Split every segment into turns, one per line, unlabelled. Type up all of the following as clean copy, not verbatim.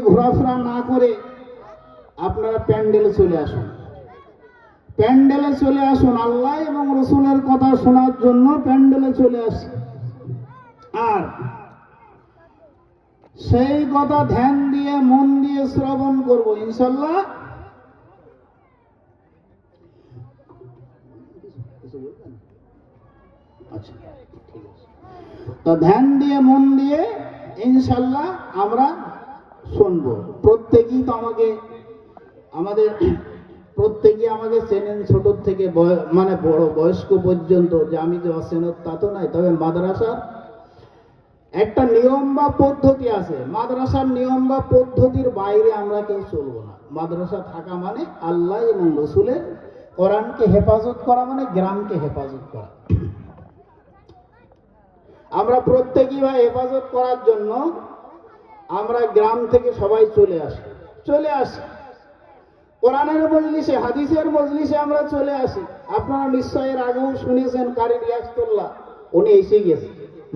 ঘোরাফেরা না করে আপনারা প্যান্ডেলে চলে আসুন। প্যান্ডেলে চলে আসুন, আল্লাহ এবং রসুলের কথা শোনার জন্য প্যান্ডেলে চলে আসুন। আর সেই কথা ধ্যান দিয়ে মন দিয়ে শ্রবণ করব ইনশাল্লাহ। আচ্ছা, ঠিক আছে। তো ধ্যান দিয়ে মন দিয়ে ইনশাল্লাহ আমরা শুনবো। প্রত্যেকেই তো আমাকে চেনেন, ছোট থেকে মানে বড় বয়স্ক পর্যন্ত, যে আমি যে অচেনত তা তো নাই। তবে মাদ্রাসার একটা নিয়ম বা পদ্ধতি আছে। মাদ্রাসার নিয়ম বা পদ্ধতির বাইরে আমরা কেউ চলবো না। মাদ্রাসা থাকা মানে আল্লাহ এবং রসুলের কোরআনকে হেফাজত করা, মানে গ্রামকে হেফাজত করা। আমরা প্রত্যেকেই ভাই হেফাজত করার জন্য আমরা গ্রাম থেকে সবাই চলে আসি কোরআনের মজলিসে, হাদিসের মজলিসে আমরা চলে আসি। আপনারা নিশ্চয় এর আগেও শুনেছেন, কারি রিয়াজতুল্লাহ উনি এসে গেছে,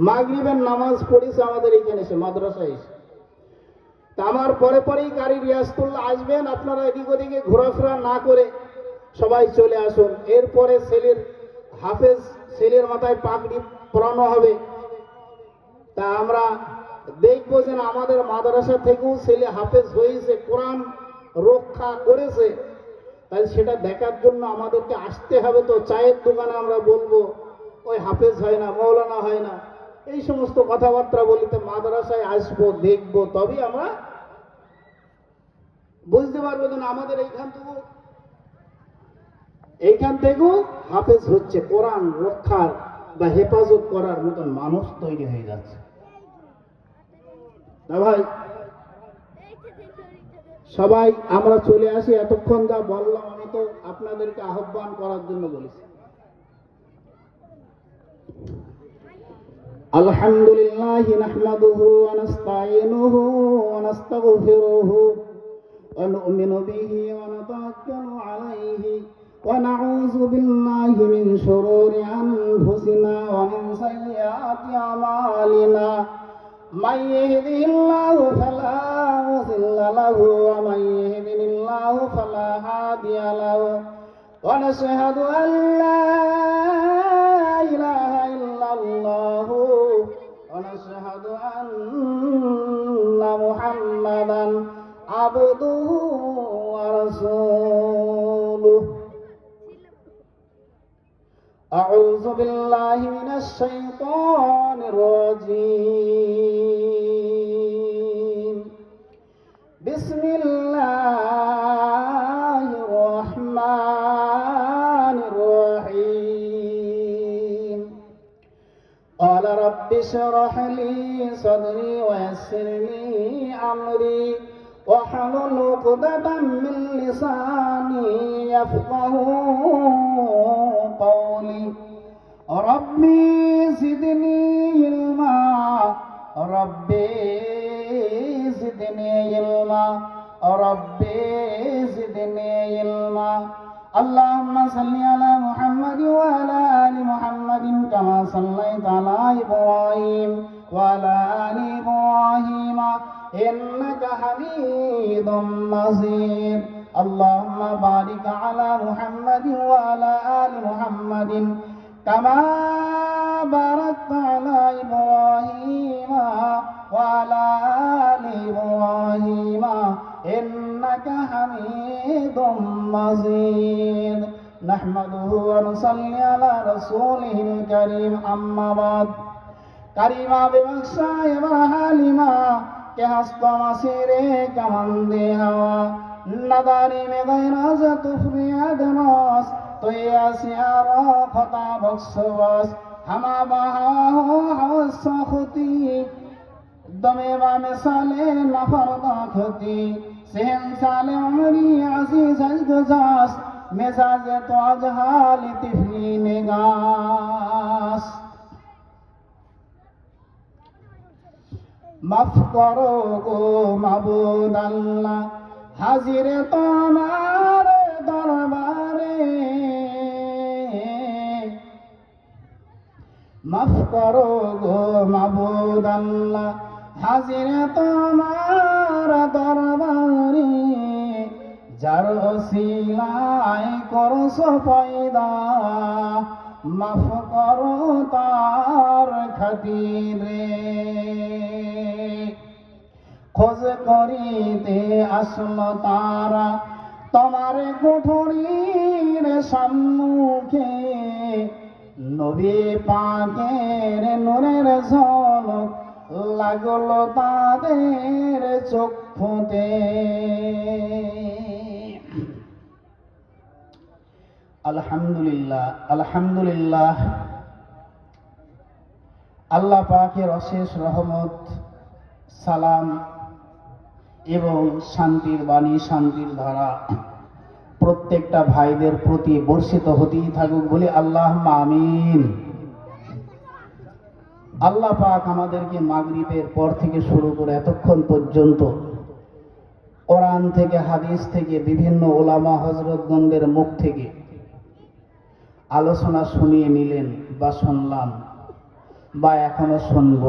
মাগরিবের নামাজ পড়েছে আমাদের এখানে এসে, মাদ্রাসায় এসে। তা আমার পরেই কারি রিয়াজতুল্লাহ আসবেন। আপনারা এদিক ওদিকে ঘোরাফেরা না করে সবাই চলে আসুন। এরপরে ছেলের মাথায় পাগড়ি পরানো হবে। তা আমরা দেখবো যে আমাদের মাদ্রাসা থেকেও ছেলে হাফেজ হয়েছে, কোরআন রক্ষা করেছে। তাই সেটা দেখার জন্য আমাদেরকে আসতে হবে। তো চায়ের দোকানে আমরা বলবো ওই হাফেজ হয় না, মৌলানা হয় না, এই সমস্ত কথাবার্তা বলিতে মাদ্রাসায় আসবো, দেখবো, তবেই আমরা বুঝতে পারবো যে আমাদের এইখান থেকেও হাফেজ হচ্ছে, কোরআন রক্ষার বা হেফাজত করার মতন মানুষ তৈরি হয়ে যাচ্ছে। না ভাই, সবাই আমরা চলে আসি। এতক্ষণ যা বললাম আমি তো আপনাদেরকে আহ্বান করার জন্য বলেছি। আলহামদুলিল্লাহ নাহমাদুহু ওয়া নাস্তাঈনুহু ওয়া নাস্তাগফিরুহু ওয়া নু'মিনু বিহি ওয়া নাতাওয়াক্কালু আলাইহি ওয়া নাউযু বিল্লাহি মিন শুরুরি আনফুসিনা ওয়া মিন সাইয়্যাতি আমালিনা। من يهده الله فلا مضل له ومن يضلل الله فلا هادي له ونشهد أن لا إله إلا الله ونشهد أن محمدا عبده ورسوله. أعوذ بالله من الشيطان الرجيم. بسم الله الرحمن الرحيم. قال رب اشرح لي صدري ويسر لي أمري واحلل عقدة من لساني يفقهوا قولي. ربي زدني علما ربي زدني علما ربي زدني علما. اللهم صل على محمد وعلى آل محمد كما صليت على إبراهيم وعلى آل إبراهيم إنك حميد مجيد. اللهم بارك على محمد وعلى آل محمد كما باركت على إبراهيم وعلى آل إبراهيم إنك حميد مجيد. نحمده ونصلي على رسوله الكريم. أما بعد. কারিমা বেবসায় হালিমা কে হাসত মাসিরে কামান দে হাওয়া নাদারি মে গায়রাজ তুফরিয়াদ নাস তোয়া সিয়ারা খতা বক্সবাস হামা বাহা হো হাওস খুতি দমে বা মিসালে নফরদা খুতি সেহন সালে উমরি আজিজ আজগজাস মেজাজে তো আজহালি তিফলি নিগাস. মাফ করো গো মাবুদ আল্লাহ, হাজির তোমার দরবারে। মাফ করো গো মাবুদ আল্লাহ, হাজির তোমার তোমার দরবারে যার ওসিলায় করছো পয়দা, মাফ করো তার খাতিরে। খোঁজ করিতে আসলো তারা তোমার কুঠুরির সম্মুখে, নবী পাকের নূরের ঝলক লাগলো তাদের চক্ষুতে। আলহামদুলিল্লাহ, আলহামদুলিল্লাহ। আল্লাহ পাকের অশেষ রহমত, সালাম এবং শান্তির বাণী, শান্তির ধারা প্রত্যেকটা ভাইদের প্রতি বর্ষিত হতেই থাকুক বলে আল্লাহুম্মা আমিন। আল্লাহ পাক আমাদেরকে মাগরিবের পর থেকে শুরু করে এতক্ষণ পর্যন্ত কোরআন থেকে, হাদিস থেকে, বিভিন্ন ওলামা হযরতগণদের মুখ থেকে আলোচনা শুনিয়ে নিলেন বা শুনলাম বা এখনো শুনব।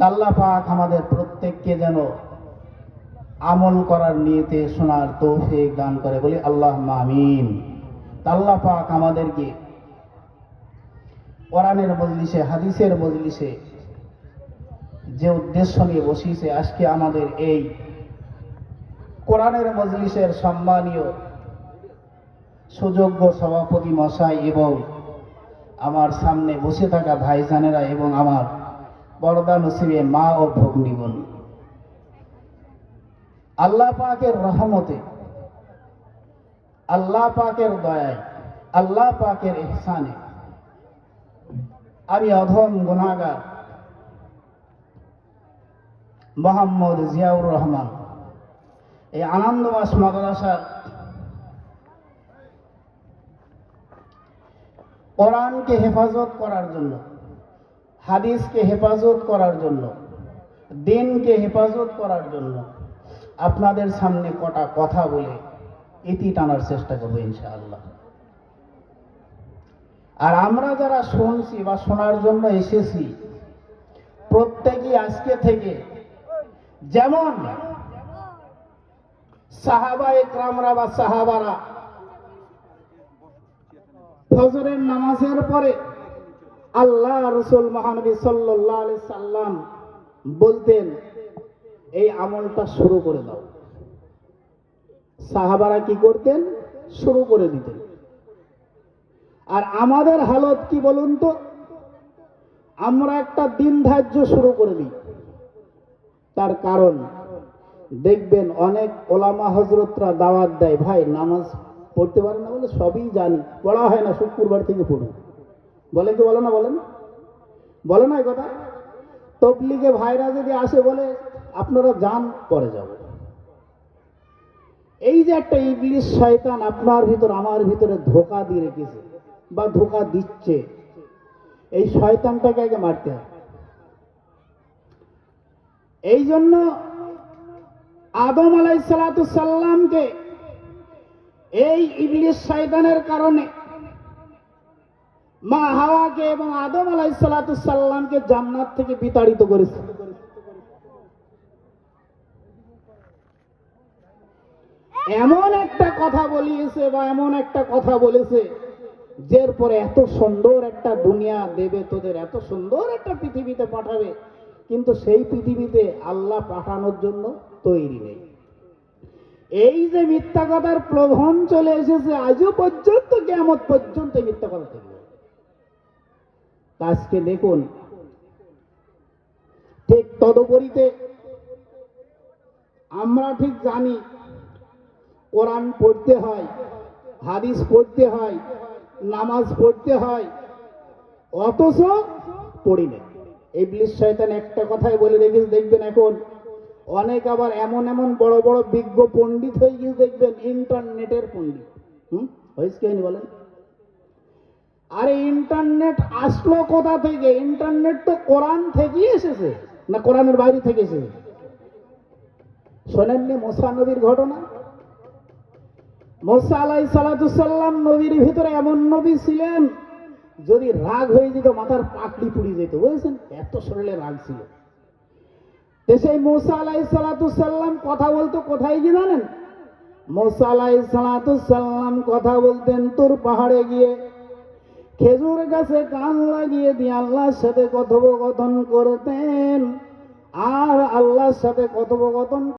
আল্লাহ পাক আমাদের প্রত্যেককে যেন আমল করার নিয়তে শোনার তৌফিক দান করে বলি আল্লাহুম্মা আমিন। আল্লাহ পাক আমাদেরকে কোরআনের মজলিসে, হাদিসের মজলিসে যে উদ্দেশ্য নিয়ে বসিয়েছে, আজকে আমাদের এই কোরআনের মজলিসের সম্মানীয় সুযোগ্য সভাপতি মশাই এবং আমার সামনে বসে থাকা ভাইজানেরা এবং আমার পর্দা নসিবে মা ও ভগ্নীগণ, আল্লাহ পাকের রহমতে, আল্লাহ পাকের দয়ায়, আল্লাহ পাকের ইহসানে আমি অধম গুনাহগার মোহাম্মদ জিয়াউর রহমান এই আনন্দবাস মাদ্রাসার কোরআনকে হেফাজত করার জন্য, হাদিসকে হেফাজত করার জন্য, দিনকে হেফাজত করার জন্য আপনাদের সামনে কটা কথা বলে ইতি টানার চেষ্টা করবো ইনশাআল্লাহ। আর আমরা যারা শুনছি বা শোনার জন্য এসেছি, প্রত্যেকেই আজকে থেকে যেমন সাহাবায়ে কেরামরা বা সাহাবারা ফজরের নামাজের পরে আল্লাহ রাসূল মহানবী সাল্লাল্লাহু আলাইহি সাল্লাম বলতেন এই আমলটা শুরু করে দাও, সাহাবারা কি করতেন? শুরু করে দিতেন। আর আমাদের হালত কি বলুন তো? আমরা একটা দিন ধার্য শুরু করে দিই। তার কারণ দেখবেন অনেক ওলামা হযরতরা দাওয়াত দেয়, ভাই নামাজ পড়তে পারে না বলে সবই জানি, পড়া হয় না, শুক্রবার থেকে পড়ুন বলে কি বলে না? বলেন, বলে না এই কথা? তবলিগে ভাইরা যদি আসে বলে আপনারা যান, পরে যাব। এই যে একটা ইবলিস শয়তান আপনার ভিতর আমার ভিতরে ধোঁকা দিয়ে রেখেছে বা ধোঁকা দিচ্ছে, এই শয়তানটাকে আগে মারতে হবে। এই জন্য আদম আলাইহিস সালামকে এই ইবলিস শয়তানের কারণে মা হাওয়াকে এবং আদম আলাইহিস সালামকে জান্নাত থেকে বিতাড়িত করেছে। এমন একটা কথা বলিয়েছে বা এমন একটা কথা বলেছে, যের পরে এত সুন্দর একটা দুনিয়া দেবে তোদের, এত সুন্দর একটা পৃথিবীতে পাঠাবে, কিন্তু সেই পৃথিবীতে আল্লাহ পাঠানোর জন্য তৈরি নেই। এই যে মিথ্যা কথার প্রলোভন চলে এসেছে, আজও পর্যন্ত কিয়ামত পর্যন্ত মিথ্যা কথা থাকবে। আজকে দেখুন, ঠিক তদুপরিতে আমরা ঠিক জানি কোরআন পড়তে হয়, হাদিস পড়তে হয়, নামাজ পড়তে হয়, অথচ পড়ি না। ইবলিস শয়তান একটা কথাই বলে রেখেছে, দেখবেন এখন অনেক আবার এমন এমন বড় বড় বিজ্ঞ পণ্ডিত হয়ে গিয়ে দেখবেন ইন্টারনেটের পণ্ডিত। হয়েছে কি বলেন? আরে ইন্টারনেট আসলো কোথা থেকে? ইন্টারনেট তো কোরআন থেকেই এসেছে, না কোরআনের বাইরে থেকে এসেছে? শোনেননি মুসা নবীর ঘটনা? মুসা আলাইহিস সালাম নবীর ভিতরে এমন নবী ছিলেন, যদি রাগ হয়ে যেত মাথার পাকড়ি পুড়িয়ে যেত, বুঝেছেন? এত শরীরে রাগ ছিল। তো সেই মুসা আলাইহিসসালাম কথা বলতো কোথায় গিয়ে জানেন? মুসা আলাইহিসসালাম কথা বলতেন তোর পাহাড়ে গিয়ে, খেজুর গাছে কান লাগিয়ে দিয়ে আল্লাহর সাথে কথোপকথন করতেন। আর আল্লাহর সাথে কথোপকথন